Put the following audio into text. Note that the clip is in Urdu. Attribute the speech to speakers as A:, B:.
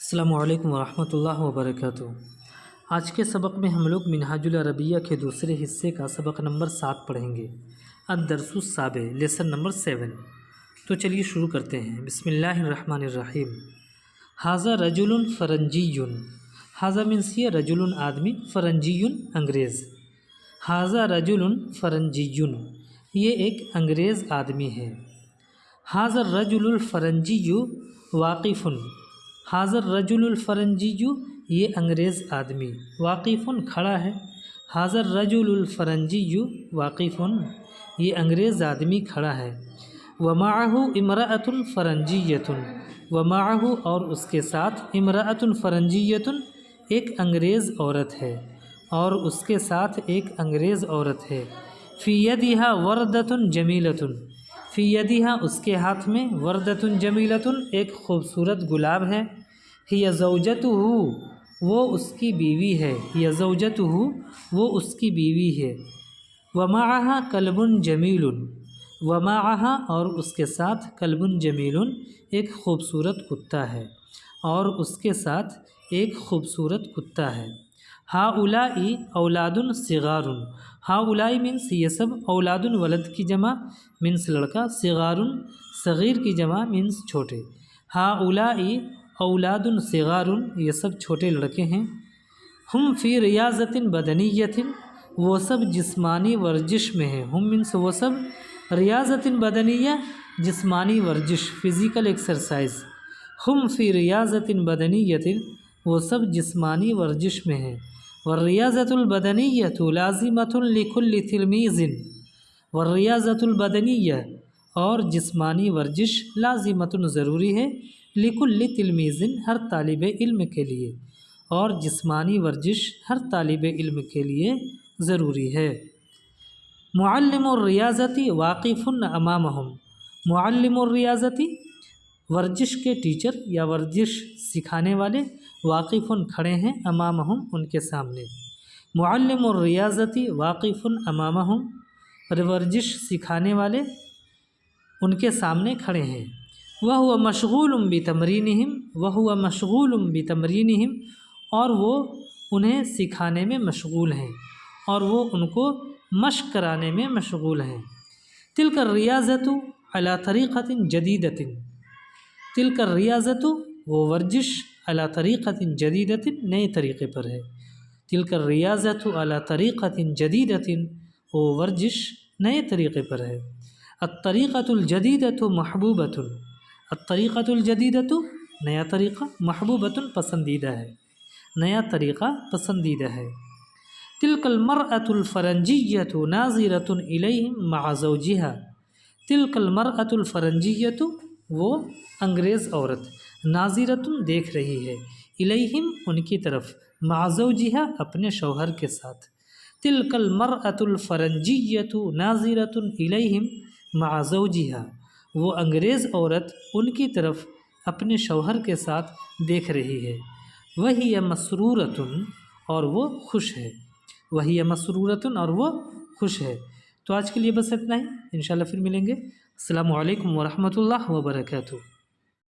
A: السلام علیکم ورحمۃ اللہ وبرکاتہ۔ آج کے سبق میں ہم لوگ منہاج العربیہ کے دوسرے حصے کا سبق نمبر 7 پڑھیں گے، الدرس السابع، لیسن نمبر 7۔ تو چلیے شروع کرتے ہیں۔ بسم اللہ الرحمن الرحیم۔ ھذا رجل فرنجی، ھذا مینس یہ رجل آدمی، فرنجی انگریز۔ ھذا رجل فرنجی، یہ ایک انگریز آدمی ہے۔ ھذا الرجل الفرنجی واقف، ھذا الرجل الفرنجی، یہ انگریز آدمی، واقف کھڑا ہے۔ ھذا الرجل الفرنجی واقف، یہ انگریز آدمی کھڑا ہے۔ ومعہ امرأۃ فرنجیۃ، ومعہ اور اس کے ساتھ امرأۃ فرنجیۃ، ایک انگریز عورت ہے، اور اس کے ساتھ ایک انگریز عورت ہے۔ فی یدہا وردۃ جمیلۃ، فی یدہا اس کے ہاتھ میں وردۃ جمیلۃ، ایک خوبصورت گلاب ہے۔ ہی زوجتہ، وہ اس کی بیوی ہے، ہی زوجتہ، وہ اس کی بیوی ہے۔ ومعہا کلب جمیل، ومعہا اور اس کے ساتھ کلب جمیل، ایک خوبصورت کتا ہے، اور اس کے ساتھ ایک خوبصورت کتا ہے۔ ہؤلاء اولاد صغار، ہؤلاء مینس یہ سب، اولاد ولد کی جمع مینس لڑکا، صغار صغیر کی جمع مینس چھوٹے۔ ہؤلاء اولاد صغار، یہ سب چھوٹے لڑکے ہیں۔ ہم فی ریاضۃ بدنیۃ، وہ سب جسمانی ورزش میں ہیں۔ ہم مینس وہ سب، ریاضۃ بدنیہ جسمانی ورزش، فزیکل ایکسرسائز۔ ہم فی ریاضۃ بدنیۃ، وہ سب جسمانی ورزش میں ہیں۔ والریاضۃ البدنیۃ لازمۃ لکل تلمیذ، والریاضۃ البدنیہ اور جسمانی ورزش لازمۃ ضروری ہے، لکل تلمیذ ہر طالب علم کے لیے، اور جسمانی ورزش ہر طالب علم کے لیے ضروری ہے۔ معلم الریاضۃ واقف امامہم، معلم الریاضۃ ورزش کے ٹیچر یا ورزش سکھانے والے، واقف کھڑے ہیں، امامہم ان کے سامنے۔ معلم الریاضۃ واقف امامہم، ورزش سکھانے والے ان کے سامنے کھڑے ہیں۔ وہو مشغول بتمرینہم، وہو مشغول بتمرینہم، اور وہ انہیں سکھانے میں مشغول ہیں، اور وہ ان کو مشق کرانے میں مشغول ہیں۔ تلک الریاضۃ علی طریقۃ جدیدۃ، تلک الریاضۃ وہ ورزش، علی طریقۃ جدیدۃ نئے طریقے پر ہے۔ تلک الریاضۃ علی طریقۃ جدیدۃ، وہ ورزش نئے طریقے پر ہے۔ الطریقۃ الجدیدۃ محبوبۃ، الطریقۃ الجدیدۃ نیا طریقہ، محبوبۃ پسندیدہ ہے، نیا طریقہ پسندیدہ ہے۔ تلک المرأۃ الفرنجیۃ ناظرۃ الیہم مع زوجہا، تلک المرأۃ الفرنجیۃ وہ انگریز عورت، ناظرۃ دیکھ رہی ہے، الیہم ان کی طرف، مع زوجہا اپنے شوہر کے ساتھ۔ تلک المرأۃ الفرنجیۃ ناظرۃ الیہم مع زوجہا، وہ انگریز عورت ان کی طرف اپنے شوہر کے ساتھ دیکھ رہی ہے۔ وہی مسرورۃ، اور وہ خوش ہے، وہی مسرورۃ اور وہ خوش ہے۔ تو آج کے لیے بس اتنا ہی، انشاءاللہ پھر ملیں گے۔ السلام علیکم ورحمۃ اللہ وبرکاتہ۔